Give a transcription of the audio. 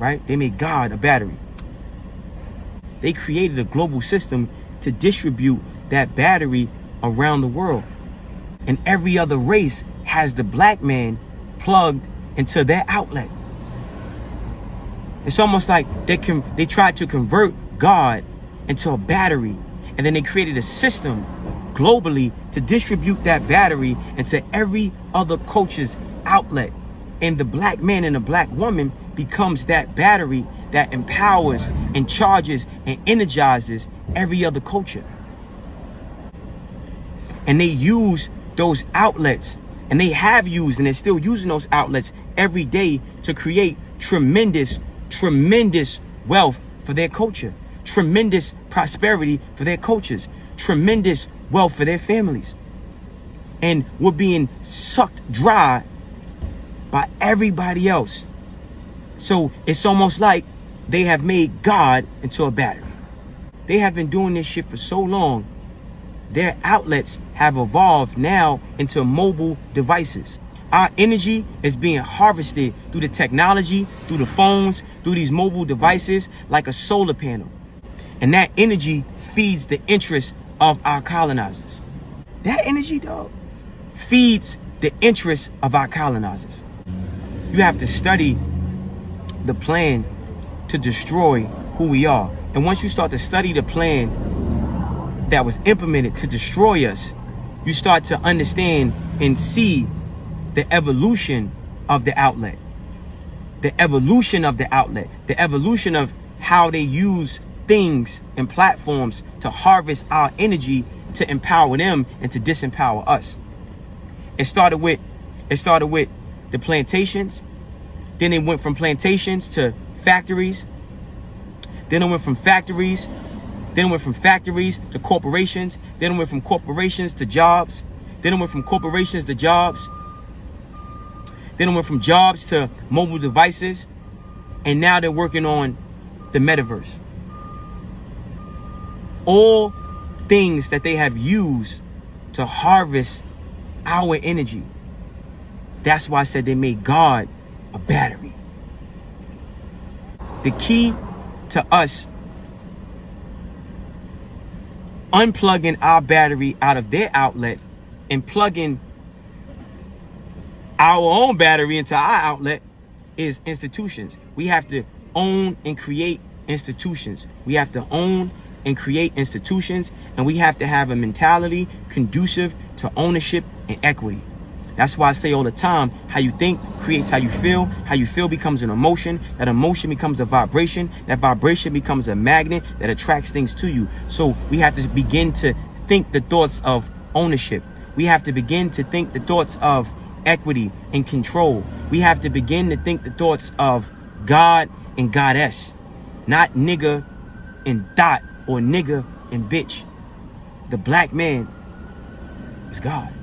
right? They made God a battery. They created a global system to distribute that battery around the world. And every other race has the black man plugged into their outlet. It's almost like they tried to convert God into a battery, and then they created a system globally to distribute that battery into every other culture's outlet. And the black man and the black woman becomes that battery that empowers and charges and energizes every other culture. And they use those outlets, and they have used, and they're still using those outlets every day to create tremendous wealth for their culture, tremendous prosperity for their cultures, tremendous wealth for their families. And we're being sucked dry by everybody else. So it's almost like they have made God into a battery. They have been doing this shit for so long. Their outlets have evolved now into mobile devices. Our energy is being harvested through the technology, through the phones, through these mobile devices like a solar panel. And that energy feeds the interests of our colonizers. That energy, dog, feeds the interests of our colonizers. You have to study the plan to destroy who we are. And once you start to study the plan that was implemented to destroy us, you start to understand and see the evolution of the outlet, the evolution of the outlet, the evolution of how they use things and platforms to harvest our energy to empower them and to disempower us. It started with the plantations. Then it went from plantations to factories. Then it went from factories. Then it went from factories to corporations. Then it went from corporations to jobs. Then it went from corporations to jobs. Then it went from jobs to mobile devices. And now they're working on the metaverse. All things that they have used to harvest our energy. That's why I said they made God a battery. The key to us unplugging our battery out of their outlet and plugging our own battery into our outlet is institutions. We have to own and create institutions. We have to own and create institutions, and we have to have a mentality conducive to ownership and equity. That's why I say all the time, how you think creates how you feel. How you feel becomes an emotion. That emotion becomes a vibration. That vibration becomes a magnet that attracts things to you. So we have to begin to think the thoughts of ownership. We have to begin to think the thoughts of equity and control. We have to begin to think the thoughts of God and goddess, not nigga and dot or nigga and bitch. The black man is God.